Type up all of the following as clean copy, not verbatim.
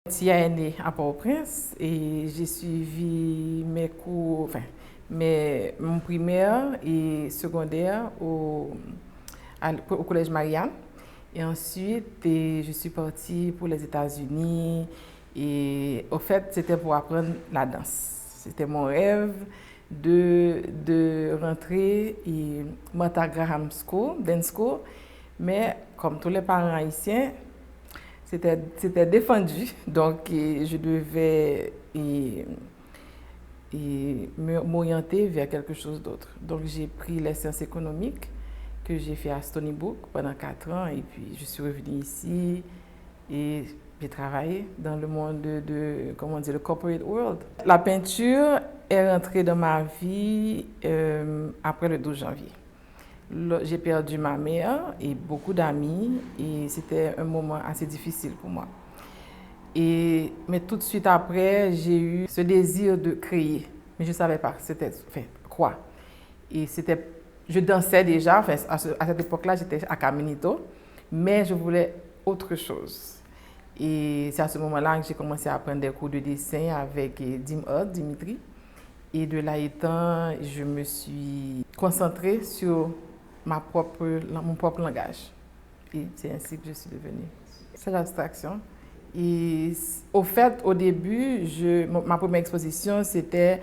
Tia est née à Port-au-Prince et j'ai suivi mes cours, mon primaire et secondaire au Collège Marianne. Et ensuite, je suis partie pour les États-Unis. Et au fait, c'était pour apprendre la danse. C'était mon rêve de rentrer et Martha Graham School, Dance School. Mais comme tous les parents haïtiens, c'était défendu. Donc, je devais m'orienter vers quelque chose d'autre. Donc, j'ai pris les sciences économiques que j'ai fait à Stony Brook pendant 4 ans et puis je suis revenue ici et j'ai travaillé dans le monde comment dire, le corporate world. La peinture est rentrée dans ma vie après le 12 janvier. J'ai perdu ma mère et beaucoup d'amis et c'était un moment assez difficile pour moi. Mais tout de suite après, j'ai eu ce désir de créer, mais je ne savais pas c'était quoi. Je dansais déjà, à cette époque-là, j'étais à Caminito, mais je voulais autre chose. Et c'est à ce moment-là que j'ai commencé à prendre des cours de dessin avec Dimitri. Et de là étant, je me suis concentrée sur mon propre langage. Et c'est ainsi que je suis devenue. C'est l'abstraction. Et au fait, au début, ma première exposition, c'était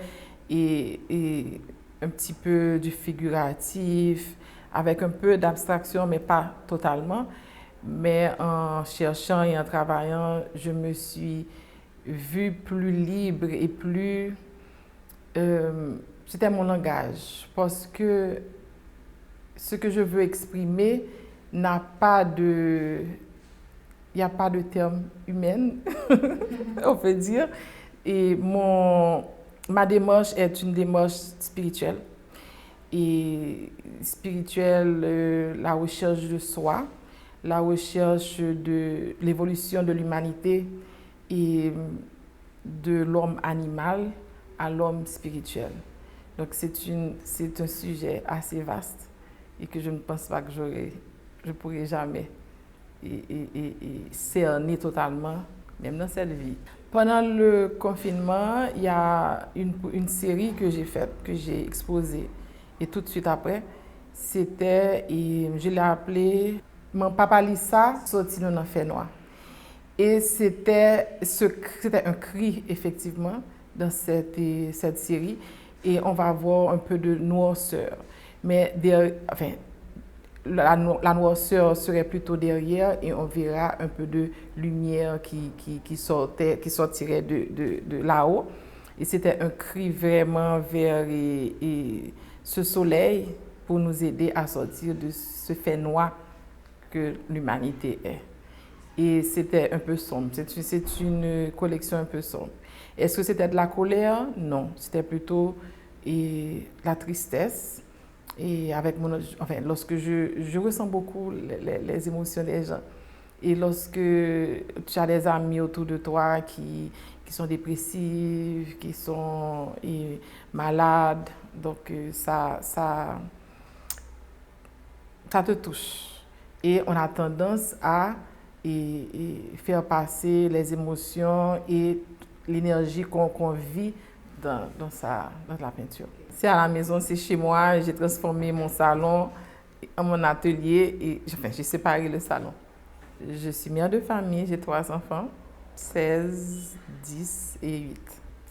un petit peu du figuratif, avec un peu d'abstraction, mais pas totalement. Mais en cherchant et en travaillant, je me suis vue plus libre et plus... c'était mon langage, parce que ce que je veux exprimer n'a pas de... Il n'y a pas de terme humain, on peut dire. Et ma démarche est une démarche spirituelle. Et spirituelle, la recherche de soi, la recherche de l'évolution de l'humanité et de l'homme animal à l'homme spirituel. Donc c'est un sujet assez vaste et que je ne pense pas que je pourrai jamais cerner totalement, même dans cette vie. Pendant le confinement, il y a une série que j'ai faite, que j'ai exposée. Et tout de suite après, je l'ai appelée « Mon papa Lisa sorti d'un enfer noir ». Et c'était un cri, effectivement, dans cette série. Et on va voir un peu de noirceur. Mais la noirceur serait plutôt derrière et on verra un peu de lumière qui sortirait de là-haut. Et c'était un cri vraiment vers ce soleil pour nous aider à sortir de ce fait noir que l'humanité est. Et c'était un peu sombre. C'est une collection un peu sombre. Est-ce que c'était de la colère? Non, c'était plutôt la tristesse. Et lorsque je ressens beaucoup les émotions des gens. Et lorsque tu as des amis autour de toi qui sont dépressifs, qui sont malades, donc ça te touche. Et on a tendance à faire passer les émotions et l'énergie qu'on vit dans la peinture. C'est à la maison, c'est chez moi. J'ai transformé mon salon en mon atelier et j'ai séparé le salon. Je suis mère de famille, j'ai 3 enfants, 16, 10 et 8.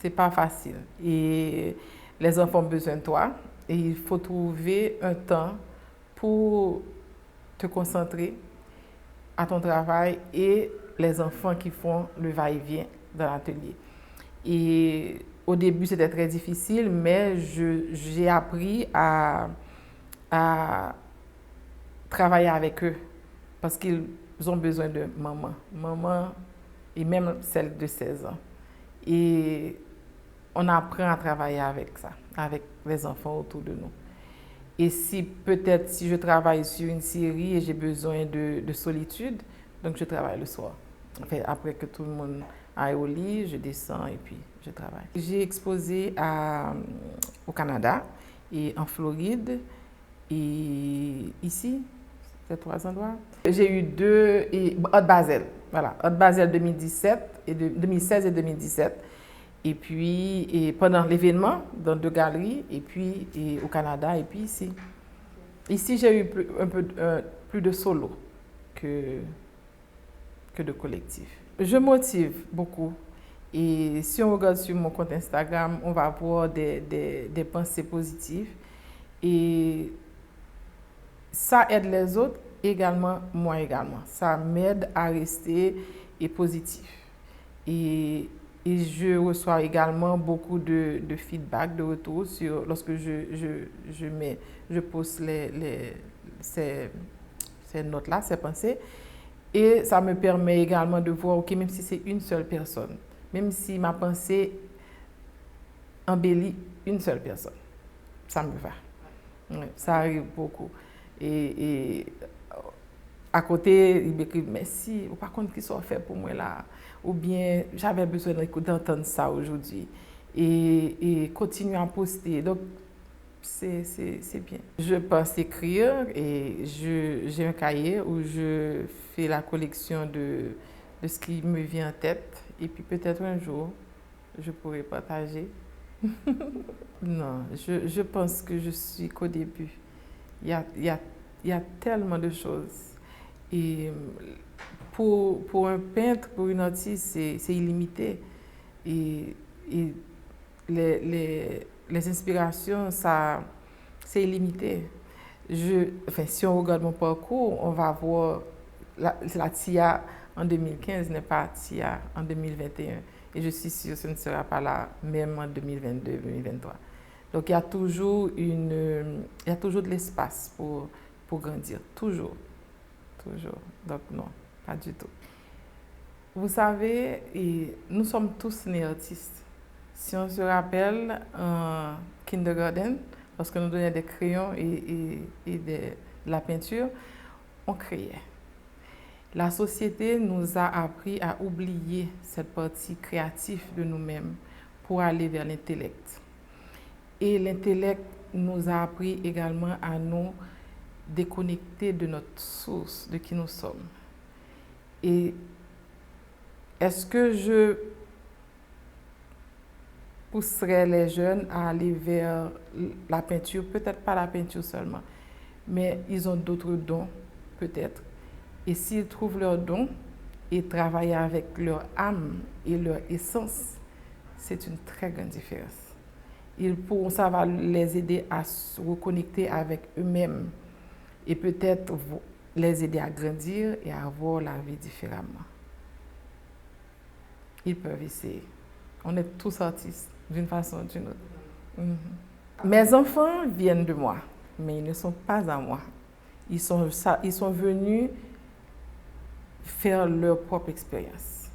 C'est pas facile. Et les enfants ont besoin de toi et il faut trouver un temps pour te concentrer à ton travail et les enfants qui font le va-et-vient dans l'atelier. Et au début, c'était très difficile, mais j'ai appris à travailler avec eux parce qu'ils ont besoin de maman et même celle de 16 ans. Et on apprend à travailler avec ça, avec les enfants autour de nous. Et si je travaille sur une série et j'ai besoin de solitude, donc je travaille le soir. Après que tout le monde aille au lit, je descends et puis je travaille. J'ai exposé au Canada et en Floride et ici, ces 3 endroits. J'ai eu 2 et Art Basel. Voilà, Art Basel 2017 2016 et 2017. Et puis, pendant l'événement, dans 2 galeries, et puis au Canada, et puis ici. Ici, j'ai eu plus de solo que de collectif. Je motive beaucoup. Et si on regarde sur mon compte Instagram, on va voir des pensées positives. Et ça aide les autres également, moi également. Ça m'aide à rester positif. Et je reçois également beaucoup de feedback, de retour lorsque je poste ces notes-là, ces pensées. Et ça me permet également de voir, ok, même si c'est une seule personne, même si ma pensée embellit une seule personne, ça me va. Ouais, ça arrive beaucoup. Et à côté, il m'écrit merci, par contre, qu'est-ce qu'on fait pour moi là? Ou bien j'avais besoin d'entendre ça aujourd'hui. Et continuer à poster. Donc, c'est bien. Je pense écrire et j'ai un cahier où je fais la collection de ce qui me vient en tête. Et puis peut-être un jour, je pourrai partager. Non, je pense que je suis qu'au début. Il y a tellement de choses. Et pour un peintre, pour une artiste, c'est illimité. Et les inspirations, c'est illimité. Si on regarde mon parcours, on va voir la Tia en 2015 n'est pas Tia en 2021. Et je suis sûre que ce ne sera pas là même en 2022-2023. Donc, il y a toujours de l'espace pour grandir. Toujours. Donc, non, pas du tout. Vous savez, nous sommes tous nés artistes. Si on se rappelle, en kindergarten, lorsque nous donnions des crayons et de la peinture, on créait. La société nous a appris à oublier cette partie créative de nous-mêmes pour aller vers l'intellect. Et l'intellect nous a appris également à nous déconnecter de notre source, de qui nous sommes. Et est-ce que je pousserais les jeunes à aller vers la peinture? Peut-être pas la peinture seulement, mais ils ont d'autres dons, peut-être. Et s'ils trouvent leurs dons et travaillent avec leur âme et leur essence, c'est une très grande différence. Ça va les aider à se reconnecter avec eux-mêmes et peut-être les aider à grandir et à voir la vie différemment. Ils peuvent essayer. On est tous artistes, d'une façon ou d'une autre. Mes enfants viennent de moi, mais ils ne sont pas à moi. Ils sont venus faire leur propre expérience.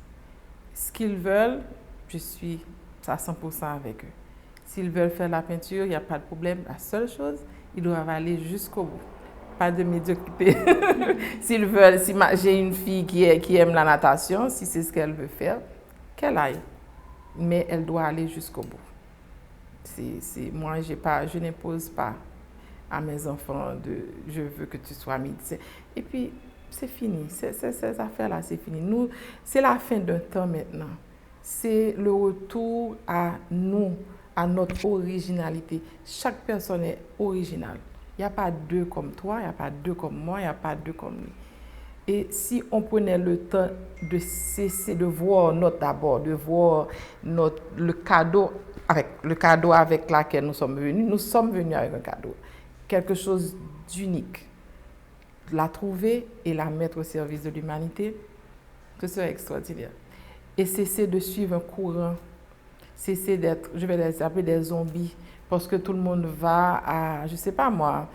Ce qu'ils veulent, je suis à 100% avec eux. S'ils veulent faire la peinture, il n'y a pas de problème. La seule chose, ils doivent aller jusqu'au bout. Pas de médiocrité. S'ils veulent, si j'ai une fille qui aime la natation, si c'est ce qu'elle veut faire, qu'elle aille. Mais elle doit aller jusqu'au bout. Moi, je n'impose pas à mes enfants je veux que tu sois médecin. Et puis, c'est fini. Ces affaires-là, c'est fini. C'est la fin d'un temps maintenant. C'est le retour à nous, à notre originalité. Chaque personne est originale. Il n'y a pas deux comme toi, il n'y a pas deux comme moi, il n'y a pas deux comme lui. Et si on prenait le temps de cesser de voir d'abord, de voir le cadeau avec lequel nous sommes venus avec un cadeau. Quelque chose d'unique. La trouver et la mettre au service de l'humanité, ce serait extraordinaire. Et cesser de suivre un courant, cesser d'être, je vais les appeler des zombies, parce que tout le monde va je ne sais pas moi,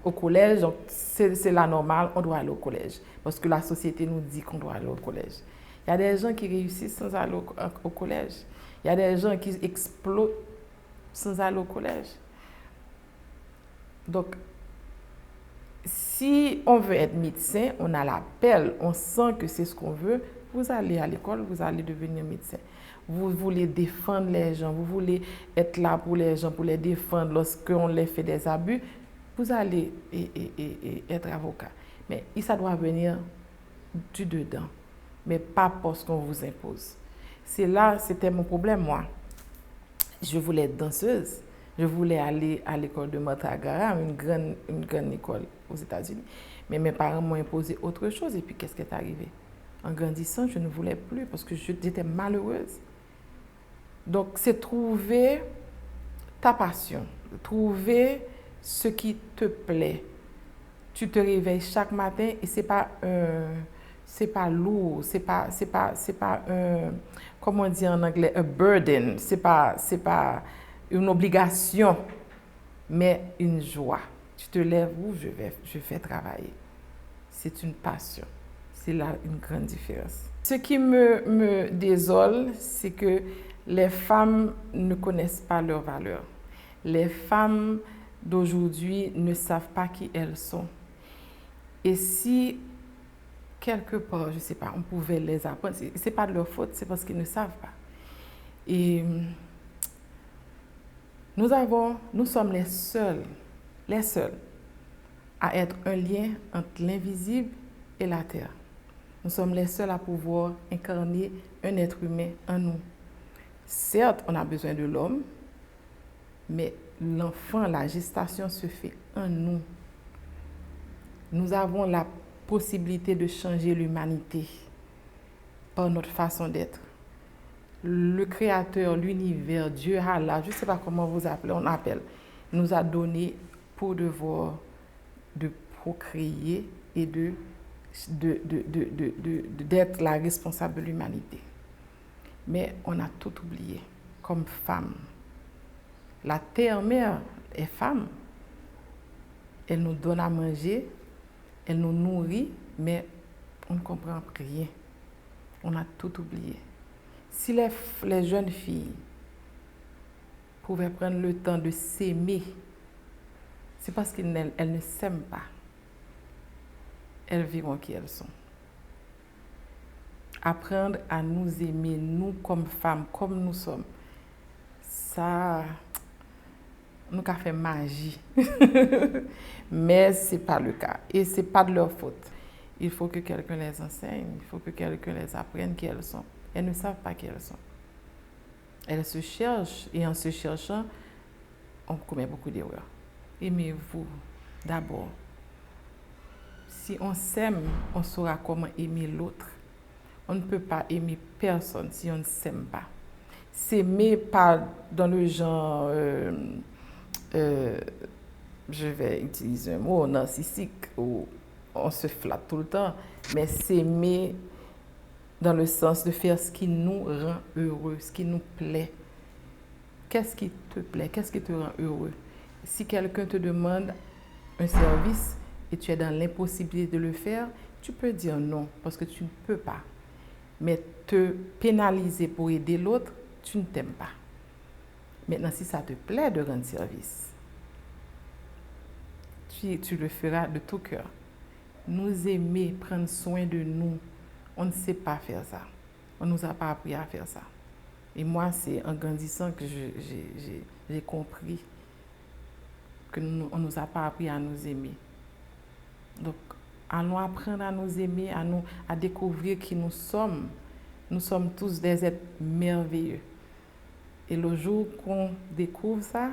au collège, donc c'est la normale, on doit aller au collège, parce que la société nous dit qu'on doit aller au collège. Il y a des gens qui réussissent sans aller au collège. Il y a des gens qui explosent sans aller au collège. Donc, si on veut être médecin, on a l'appel, on sent que c'est ce qu'on veut, vous allez à l'école, vous allez devenir médecin. Vous voulez défendre les gens, vous voulez être là pour les gens, pour les défendre lorsqu'on les fait des abus, vous allez être avocat. Mais ça doit venir du dedans. mais pas parce qu'on vous impose. C'est là, c'était mon problème, moi. Je voulais être danseuse. Je voulais aller à l'école de Martha Graham, une grande école aux États-Unis. Mais mes parents m'ont imposé autre chose. Et puis, qu'est-ce qui est arrivé? En grandissant, je ne voulais plus parce que j'étais malheureuse. Donc, c'est trouver ta passion, trouver ce qui te plaît. Tu te réveilles chaque matin et c'est pas lourd, c'est pas un, comment on dit en anglais, a burden, c'est pas une obligation, mais une joie. Tu te lèves où je vais travailler. C'est une passion. C'est là une grande différence. Ce qui me désole, c'est que les femmes ne connaissent pas leur valeur. Les femmes d'aujourd'hui ne savent pas qui elles sont. Et si, quelque part, je ne sais pas, on pouvait les apprendre, ce n'est pas de leur faute, c'est parce qu'ils ne savent pas. Et nous sommes les seuls à être un lien entre l'invisible et la terre. Nous sommes les seuls à pouvoir incarner un être humain en nous. Certes, on a besoin de l'homme, mais l'enfant, la gestation se fait en nous. Nous avons la possibilité de changer l'humanité par notre façon d'être. Le Créateur, l'univers, Dieu, Allah, je ne sais pas comment vous appelez, on appelle, nous a donné pour devoir de procréer et d'être la responsable de l'humanité. Mais on a tout oublié comme femme. La terre-mère est femme. Elle nous donne à manger, elle nous nourrit, mais on ne comprend rien. On a tout oublié. Si les jeunes filles pouvaient prendre le temps de s'aimer, c'est parce qu'elles ne s'aiment pas. Elles verront qui elles sont. Apprendre à nous aimer, nous comme femmes, comme nous sommes, ça, nous avons fait magie. Mais ce n'est pas le cas. Et ce n'est pas de leur faute. Il faut que quelqu'un les enseigne, il faut que quelqu'un les apprenne qui elles sont. Elles ne savent pas qui elles sont. Elles se cherchent et en se cherchant, on commet beaucoup d'erreurs. Aimez-vous d'abord. Si on s'aime, on saura comment aimer l'autre. On ne peut pas aimer personne si on ne s'aime pas. S'aimer pas dans le genre, je vais utiliser un mot, narcissique, où on se flatte tout le temps, mais s'aimer dans le sens de faire ce qui nous rend heureux, ce qui nous plaît. Qu'est-ce qui te plaît? Qu'est-ce qui te rend heureux? Si quelqu'un te demande un service et tu es dans l'impossibilité de le faire, tu peux dire non parce que tu ne peux pas. Mais te pénaliser pour aider l'autre, tu ne t'aimes pas. Maintenant, si ça te plaît de rendre service, tu le feras de tout cœur. Nous aimer, prendre soin de nous, on ne sait pas faire ça. On ne nous a pas appris à faire ça. Et moi, c'est en grandissant que j'ai compris qu'on ne nous a pas appris à nous aimer. Donc, allons apprendre à nous aimer, à découvrir qui nous sommes. Nous sommes tous des êtres merveilleux. Et le jour qu'on découvre ça,